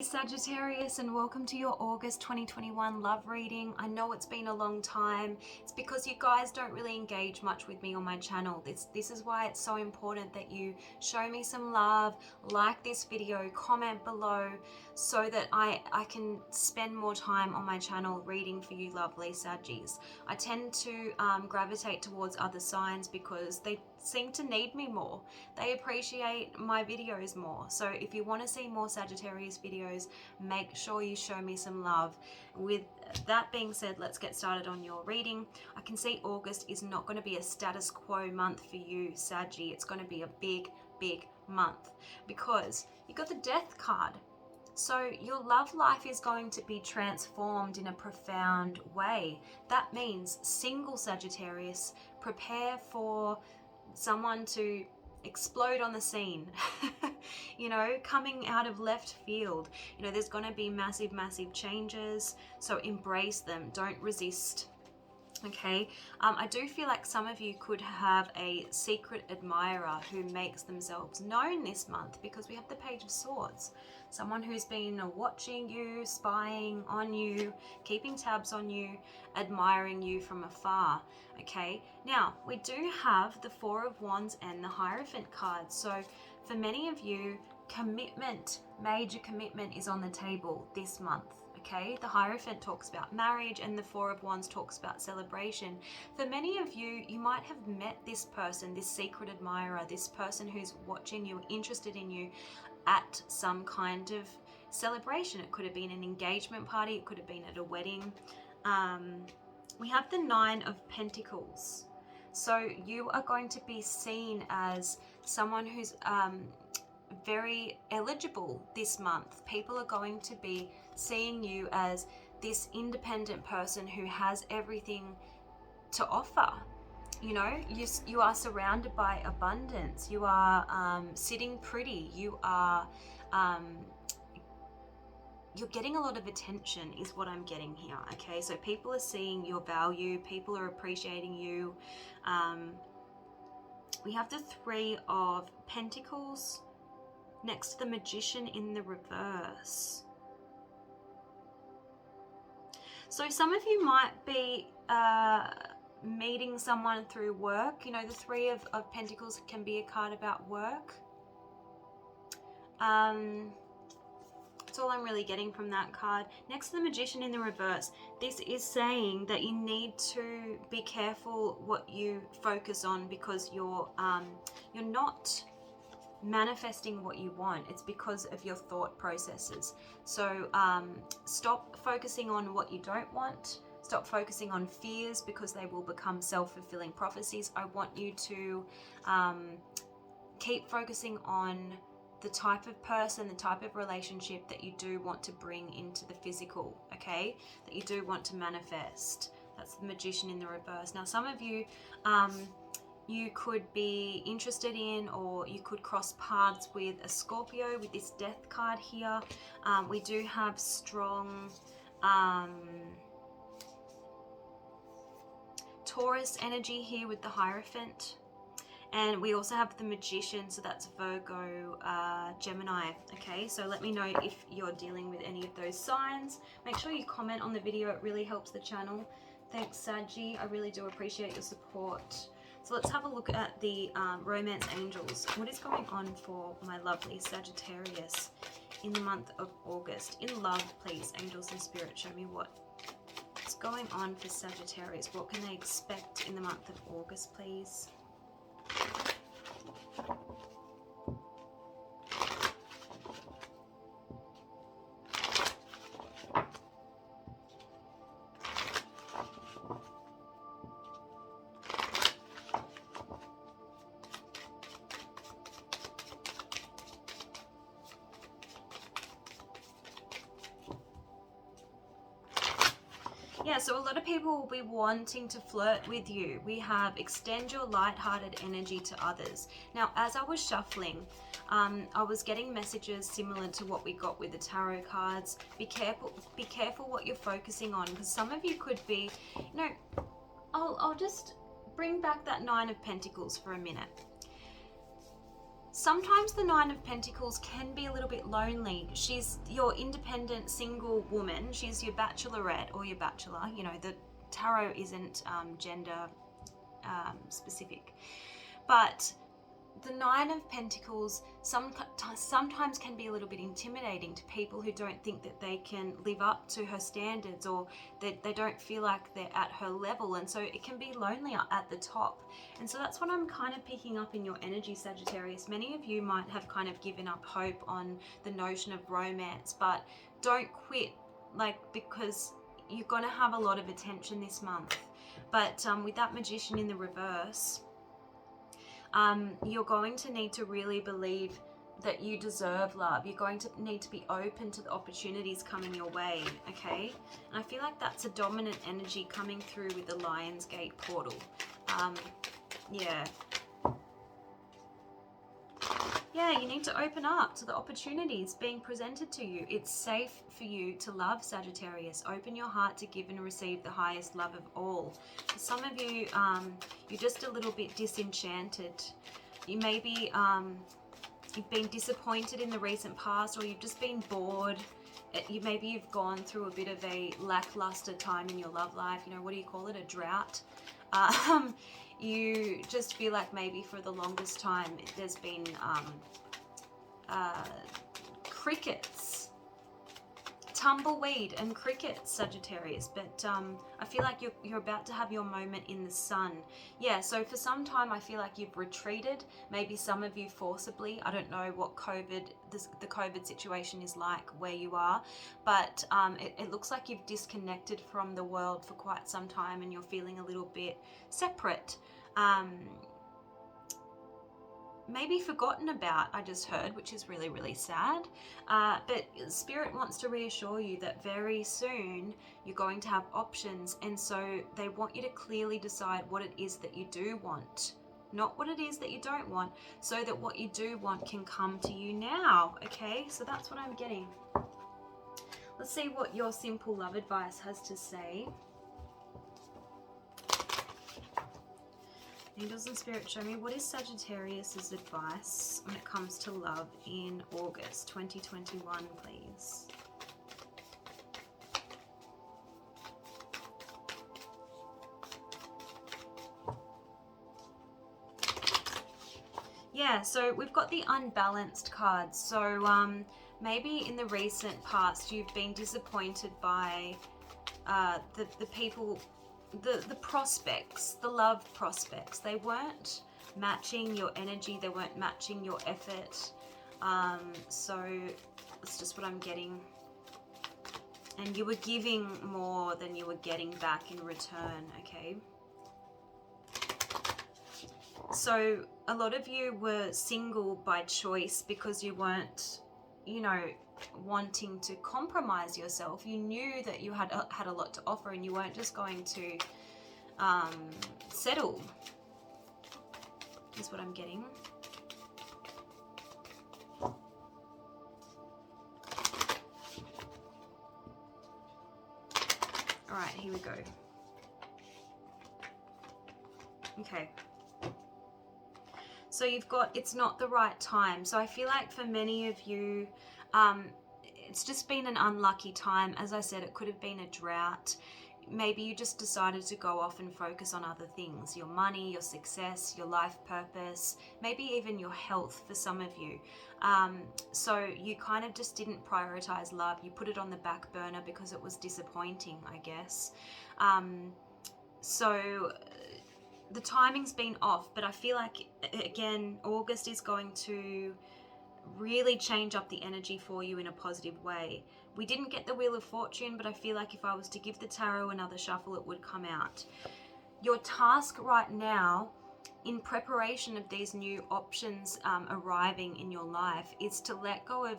Sagittarius, and welcome to your August 2021 love reading. I know it's been a long time. It's because you guys don't really engage much with me on my channel. This is why it's so important that you show me some love, like this video, comment below, so that I can spend more time on my channel reading for you lovely Saggies. I tend to gravitate towards other signs because they seem to need me more. They appreciate my videos more. So if you want to see more Sagittarius videos, make sure you show me some love. With that being said, let's get started on your reading. I can see August is not going to be a status quo month for you, Saggy. It's going to be a big month because you got the Death card. So your love life is going to be transformed in a profound way. That means single Sagittarius, prepare for someone to explode on the scene. You know, coming out of left field. You know, there's going to be massive changes, so embrace them, don't resist. Okay, I do feel like some of you could have a secret admirer who makes themselves known this month, because we have the Page of Swords. Someone who's been watching you, spying on you, keeping tabs on you, admiring you from afar. Okay, now we do have the Four of Wands and the Hierophant card. So for many of you, commitment, major commitment is on the table this month. Okay, the Hierophant talks about marriage and the Four of Wands talks about celebration. For many of you, you might have met this person, this secret admirer, this person who's watching you, interested in you at some kind of celebration. It could have been an engagement party, it could have been at a wedding. We have the Nine of Pentacles. So you are going to be seen as someone who's very eligible this month. People are going to be seeing you as this independent person who has everything to offer. You know, you are surrounded by abundance. You are sitting pretty. You are you're getting a lot of attention is what I'm getting here. Okay, so people are seeing your value, people are appreciating you. We have the Three of Pentacles next to the Magician in the reverse. So some of you might be meeting someone through work. You know, the Three of Pentacles can be a card about work. That's all I'm really getting from that card. Next to the Magician in the reverse, this is saying that you need to be careful what you focus on, because you're not manifesting what you want. It's because of your thought processes. So stop focusing on what you don't want. Stop focusing on fears, because they will become self-fulfilling prophecies. I want you to keep focusing on the type of person, the type of relationship that you do want to bring into the physical, okay? That you do want to manifest. That's the Magician in the reverse. Now, some of you, you could be interested in, or you could cross paths with a Scorpio with this Death card here. We do have strong Taurus energy here with the Hierophant. And we also have the Magician, so that's Virgo, Gemini. Okay, so let me know if you're dealing with any of those signs. Make sure you comment on the video, it really helps the channel. Thanks, Saggy, I really do appreciate your support. So let's have a look at the romance angels. What is going on for my lovely Sagittarius in the month of August? In love, please, angels and spirit, show me what's going on for Sagittarius. What can they expect in the month of August, please? Yeah, so a lot of people will be wanting to flirt with you. We have extend your light-hearted energy to others. Now, as I was shuffling, I was getting messages similar to what we got with the tarot cards. Be careful what you're focusing on, because some of you could be, you know, I'll just bring back that Nine of Pentacles for a minute. Sometimes the Nine of Pentacles can be a little bit lonely. She's your independent single woman. She's your bachelorette or your bachelor. You know, the tarot isn't gender specific. But the Nine of Pentacles sometimes can be a little bit intimidating to people who don't think that they can live up to her standards, or that they don't feel like they're at her level, and so it can be lonely at the top. And so that's what I'm kind of picking up in your energy, Sagittarius. Many of you might have kind of given up hope on the notion of romance, but don't quit, like, because you're going to have a lot of attention this month. But with that Magician in the reverse, you're going to need to really believe that you deserve love. You're going to need to be open to the opportunities coming your way, okay? And I feel like that's a dominant energy coming through with the Lionsgate portal. Yeah. Yeah, you need to open up to the opportunities being presented to you. It's safe for you to love, Sagittarius. Open your heart to give and receive the highest love of all. For some of you, you're just a little bit disenchanted. You may be, you've been disappointed in the recent past, or you've just been bored. Maybe you've gone through a bit of a lackluster time in your love life. You know, what do you call it? A drought. You just feel like maybe for the longest time there's been crickets, tumbleweed and crickets, Sagittarius. But I feel like you're about to have your moment in the sun. Yeah, so for some time I feel like you've retreated, maybe some of you forcibly. I don't know what the COVID situation is like where you are, but it looks like you've disconnected from the world for quite some time, and you're feeling a little bit separate. Maybe forgotten about, I just heard, which is really, really sad. But Spirit wants to reassure you that very soon you're going to have options, and so they want you to clearly decide what it is that you do want, not what it is that you don't want, so that what you do want can come to you now, okay? So that's what I'm getting. Let's see what your simple love advice has to say. Angels and Spirit, show me what is Sagittarius's advice when it comes to love in August 2021, please. Yeah, so we've got the unbalanced cards. So maybe in the recent past you've been disappointed by the people, the prospects, the love prospects. They weren't matching your energy, they weren't matching your effort. So that's just what I'm getting. And you were giving more than you were getting back in return, okay? So a lot of you were single by choice because you weren't, you know, wanting to compromise yourself. You knew that you had a lot to offer, and you weren't just going to settle, is what I'm getting. All right, here we go. Okay. So you've got, it's not the right time. So I feel like for many of you, it's just been an unlucky time. As I said, it could have been a drought. Maybe you just decided to go off and focus on other things, your money, your success, your life purpose, maybe even your health for some of you. So you kind of just didn't prioritize love. You put it on the back burner because it was disappointing, I guess. So the timing's been off, but I feel like, again, August is going to really change up the energy for you in a positive way. We didn't get the Wheel of Fortune, but I feel like if I was to give the tarot another shuffle, it would come out. Your task right now, in preparation of these new options arriving in your life, is to let go of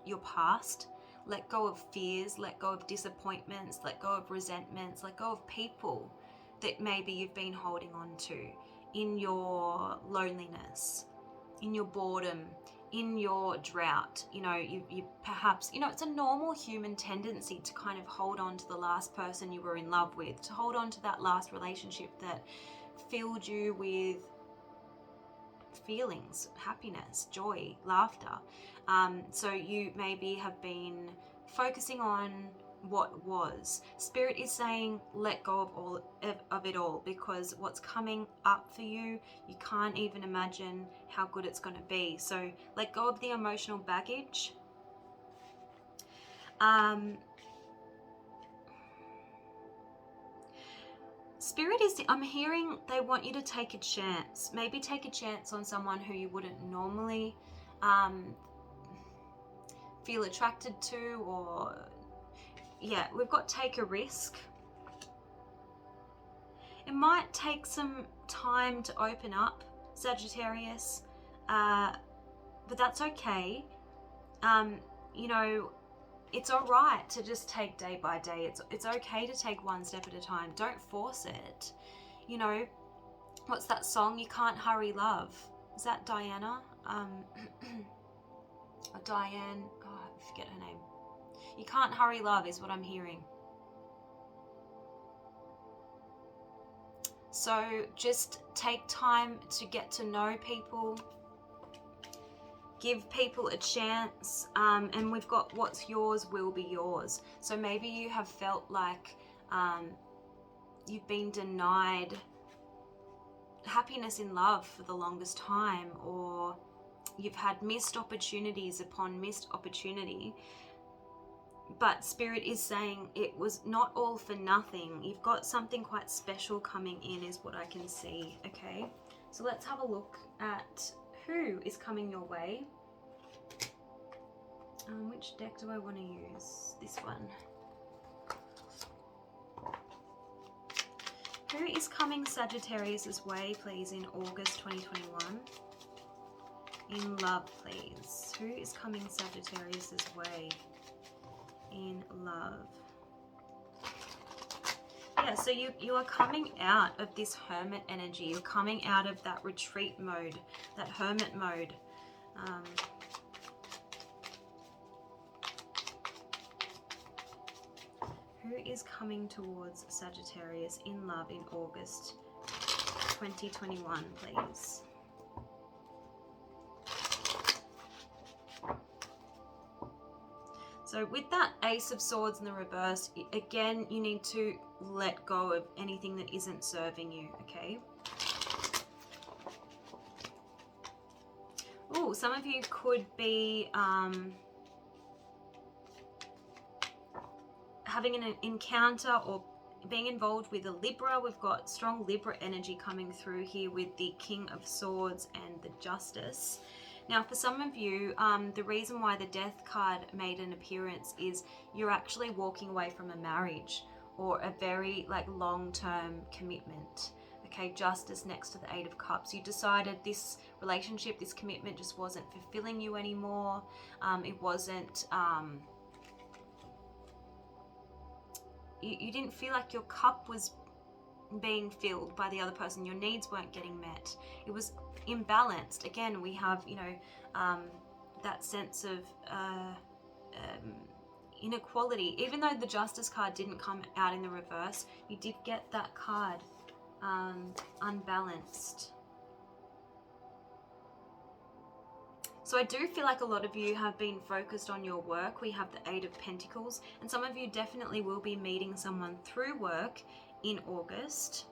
your past, let go of fears, let go of disappointments, let go of resentments, let go of people that maybe you've been holding on to in your loneliness, in your boredom, in your drought. You know, you perhaps, you know, it's a normal human tendency to kind of hold on to the last person you were in love with, to hold on to that last relationship that filled you with feelings, happiness, joy, laughter. So you maybe have been focusing on what was. Spirit is saying let go of it all, because what's coming up for you, you can't even imagine how good it's going to be. So let go of the emotional baggage. Spirit is, I'm hearing they want you to take a chance. Maybe take a chance on someone who you wouldn't normally feel attracted to, or yeah, we've got take a risk. It might take some time to open up, Sagittarius, but that's okay. You know, it's all right to just take day by day. It's okay to take one step at a time. Don't force it. You know, what's that song? You can't hurry love. Is that Diana? Or Diane? Oh, I forget her name. You can't hurry love is what I'm hearing. So just take time to get to know people. Give people a chance, and we've got what's yours will be yours. So maybe you have felt like you've been denied happiness in love for the longest time, or you've had missed opportunities upon missed opportunity. But Spirit is saying it was not all for nothing. You've got something quite special coming in is what I can see, okay? So let's have a look at who is coming your way. Which deck do I want to use? This one. Who is coming Sagittarius's way, please, in August 2021? In love, please. Who is coming Sagittarius's way in love? Yeah, so you are coming out of this hermit energy. You're coming out of that retreat mode, that hermit mode. Who is coming towards Sagittarius in love in August 2021, please? So with that Ace of Swords in the reverse, again, you need to let go of anything that isn't serving you, okay? Oh, some of you could be having an encounter or being involved with a Libra. We've got strong Libra energy coming through here with the King of Swords and the Justice. Now, for some of you, the reason why the Death card made an appearance is you're actually walking away from a marriage or a very long-term commitment. Okay, Justice next to the Eight of Cups. You decided this relationship, this commitment just wasn't fulfilling you anymore. It wasn't... You didn't feel like your cup was being filled by the other person. Your needs weren't getting met. It was imbalanced. Again, we have, you know, that sense of inequality. Even though the Justice card didn't come out in the reverse, you did get that card unbalanced. So I do feel like a lot of you have been focused on your work. We have the Eight of Pentacles, and some of you definitely will be meeting someone through work in August.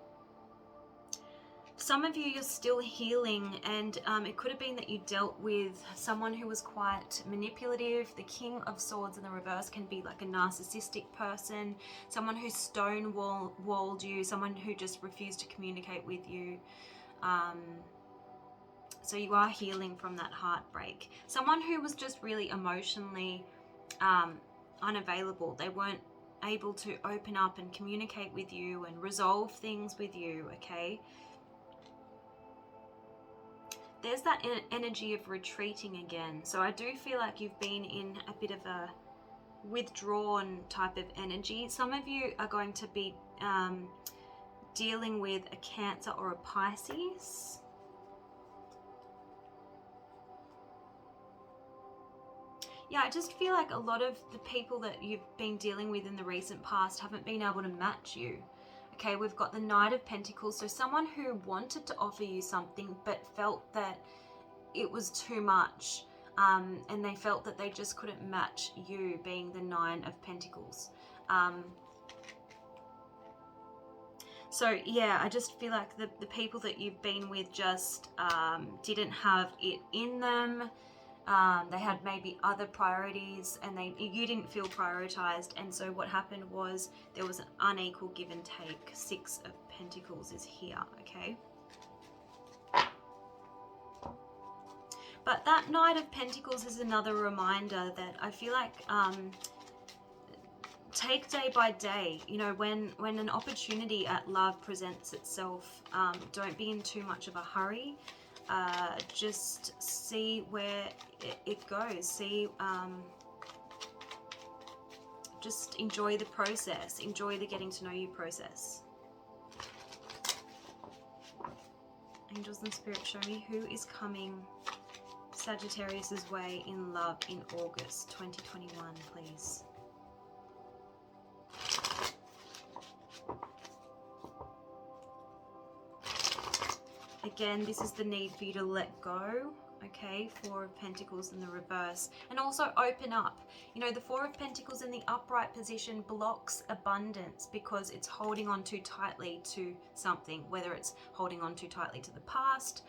Some of you, you're still healing, and it could have been that you dealt with someone who was quite manipulative. The King of Swords in the reverse can be like a narcissistic person, someone who stonewalled you, someone who just refused to communicate with you. So you are healing from that heartbreak. Someone who was just really emotionally unavailable. They weren't able to open up and communicate with you and resolve things with you, okay? There's that energy of retreating again. So I do feel like you've been in a bit of a withdrawn type of energy. Some of you are going to be dealing with a Cancer or a Pisces. Yeah, I just feel like a lot of the people that you've been dealing with in the recent past haven't been able to match you. Okay, we've got the Knight of Pentacles. So someone who wanted to offer you something but felt that it was too much, and they felt that they just couldn't match you, being the Nine of Pentacles. So yeah, I just feel like the people that you've been with just didn't have it in them. They had maybe other priorities, and you didn't feel prioritized. And so what happened was there was an unequal give and take. Six of Pentacles is here, okay? But that Knight of Pentacles is another reminder that I feel like take day by day. You know, when an opportunity at love presents itself, don't be in too much of a hurry. Just see where it goes. See, just enjoy the process. Enjoy the getting to know you process. Angels and Spirit, show me who is coming Sagittarius's way in love in August 2021, please. Again, this is the need for you to let go, okay? Four of Pentacles in the reverse. And also open up. You know, the Four of Pentacles in the upright position blocks abundance because it's holding on too tightly to something, whether it's holding on too tightly to the past,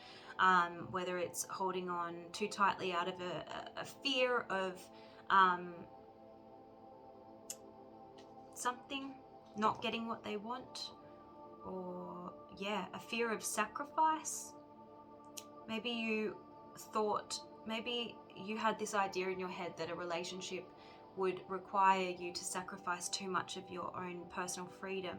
whether it's holding on too tightly out of a fear of something, not getting what they want, or yeah, a fear of sacrifice. Maybe you thought, maybe you had this idea in your head that a relationship would require you to sacrifice too much of your own personal freedom.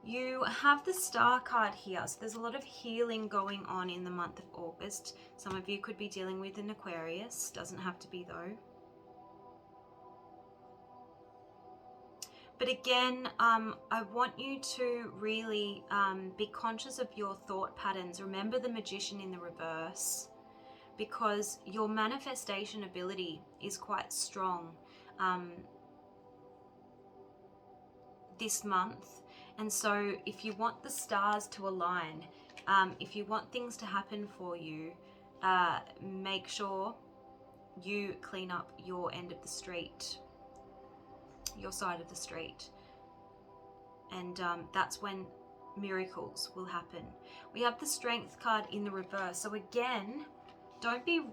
You have the Star card here, so there's a lot of healing going on in the month of August. Some of you could be dealing with an Aquarius, doesn't have to be though. But again, I want you to really be conscious of your thought patterns. Remember the Magician in the reverse, because your manifestation ability is quite strong this month. And so if you want the stars to align, if you want things to happen for you, make sure you clean up your end of the street, your side of the street. And that's when miracles will happen. We have the Strength card in the reverse. So again, don't be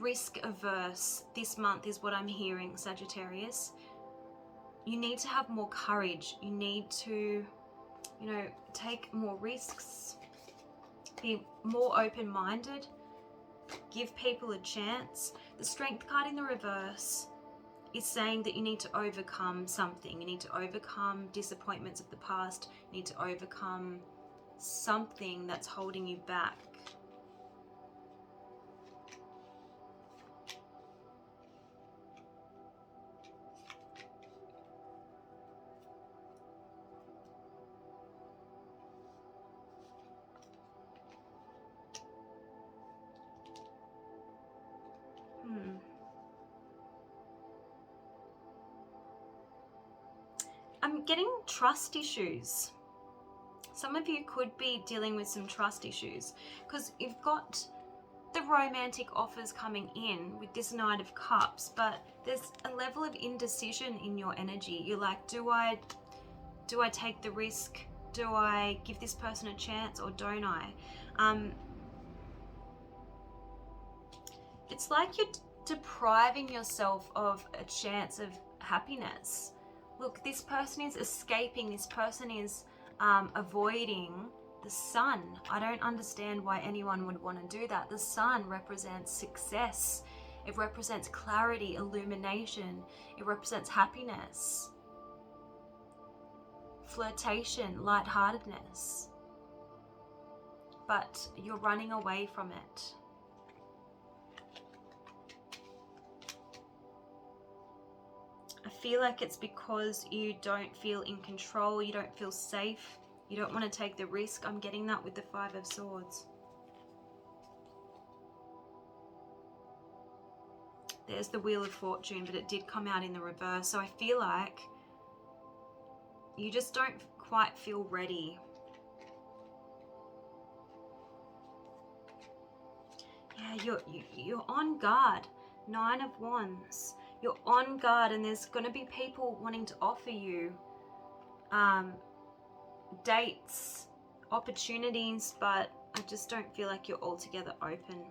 risk averse this month is what I'm hearing, Sagittarius. You need to have more courage. You need to, you know, take more risks, be more open-minded, give people a chance. The Strength card in the reverse is saying that you need to overcome something. You need to overcome disappointments of the past. You need to overcome something that's holding you back. I'm getting trust issues. Some of you could be dealing with some trust issues because you've got the romantic offers coming in with this Knight of Cups, but there's a level of indecision in your energy. You're like, do I take the risk? Do I give this person a chance or don't I? It's like you're depriving yourself of a chance of happiness. Look, this person is escaping. This person is avoiding the sun. I don't understand why anyone would want to do that. The sun represents success. It represents clarity, illumination. It represents happiness, flirtation, lightheartedness. But you're running away from it. I feel like it's because you don't feel in control, you don't feel safe, you don't want to take the risk. I'm getting that with the Five of Swords. There's the Wheel of Fortune, but it did come out in the reverse. So I feel like you just don't quite feel ready. Yeah, you're on guard. 9 of Wands. You're on guard, and there's going to be people wanting to offer you dates, opportunities, but I just don't feel like you're altogether open.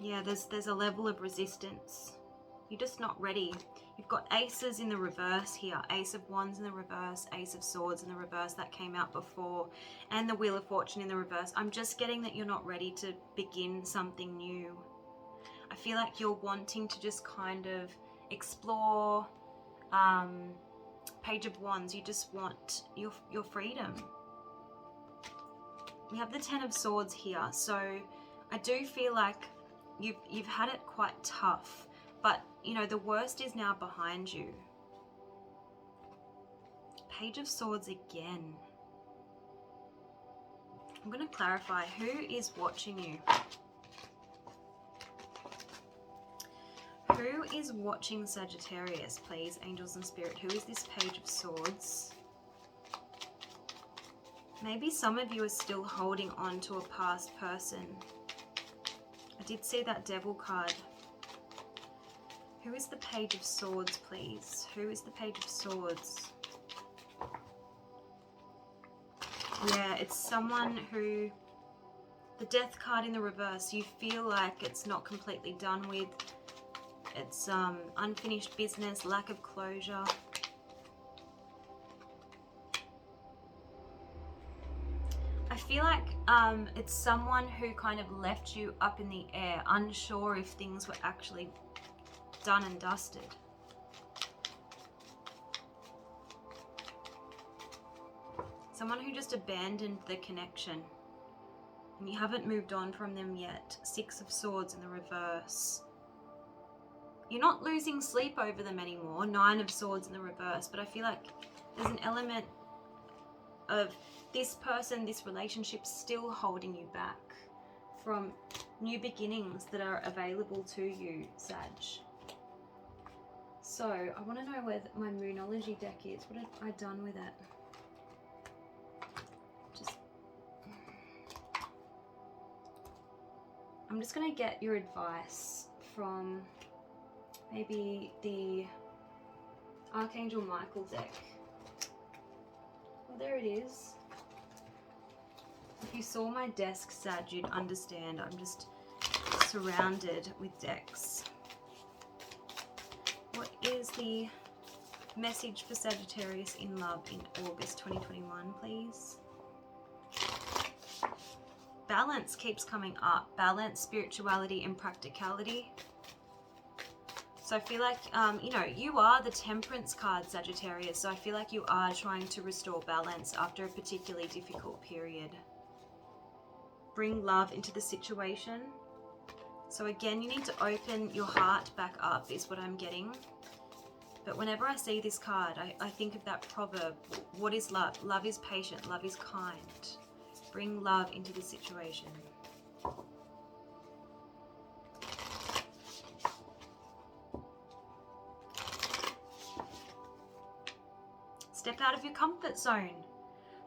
Yeah, there's a level of resistance. You're just not ready. You've got aces in the reverse here. Ace of Wands in the reverse, Ace of Swords in the reverse. That came out before. And the Wheel of Fortune in the reverse. I'm just getting that you're not ready to begin something new. I feel like you're wanting to just kind of explore. Page of Wands. You just want your freedom. We have the 10 of Swords here. So I do feel like you've had it quite tough. But, you know, the worst is now behind you. Page of Swords again. I'm going to clarify who is watching you. Who is watching Sagittarius, please, angels and spirit? Who is this Page of Swords? Maybe some of you are still holding on to a past person. I did see that Devil card. Who is the Page of Swords, please? Who is the Page of Swords? Yeah, it's someone who... The Death card in the reverse. You feel like it's not completely done with. It's unfinished business, lack of closure. I feel like it's someone who kind of left you up in the air, unsure if things were actually done and dusted. Someone who just abandoned the connection and you haven't moved on from them yet. 6 of Swords in the reverse. You're not losing sleep over them anymore. 9 of Swords in the reverse, but I feel like there's an element of this person, this relationship still holding you back from new beginnings that are available to you, Sag. So, I want to know where my Moonology deck is. What have I done with it? I'm just going to get your advice from maybe the Archangel Michael deck. Well, there it is. If you saw my desk, Sag, you'd understand. I'm just surrounded with decks. What is the message for Sagittarius in love in August 2021, please? Balance keeps coming up. Balance, spirituality, and practicality. So I feel like, you know, you are the Temperance card, Sagittarius. So I feel like you are trying to restore balance after a particularly difficult period. Bring love into the situation. So again, you need to open your heart back up is what I'm getting. But whenever I see this card, I think of that proverb. What is love? Love is patient. Love is kind. Bring love into the situation. Step out of your comfort zone.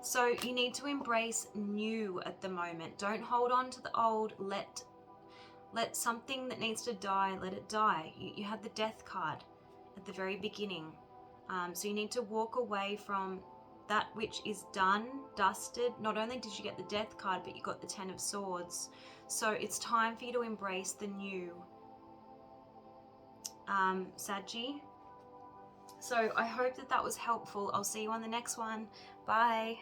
So you need to embrace new at the moment. Don't hold on to the old. Let something that needs to die, let it die. You had the Death card at the very beginning. So you need to walk away from that which is done, dusted. Not only did you get the Death card, but you got the 10 of Swords. So it's time for you to embrace the new, Saggy. So I hope that was helpful. I'll see you on the next one. Bye.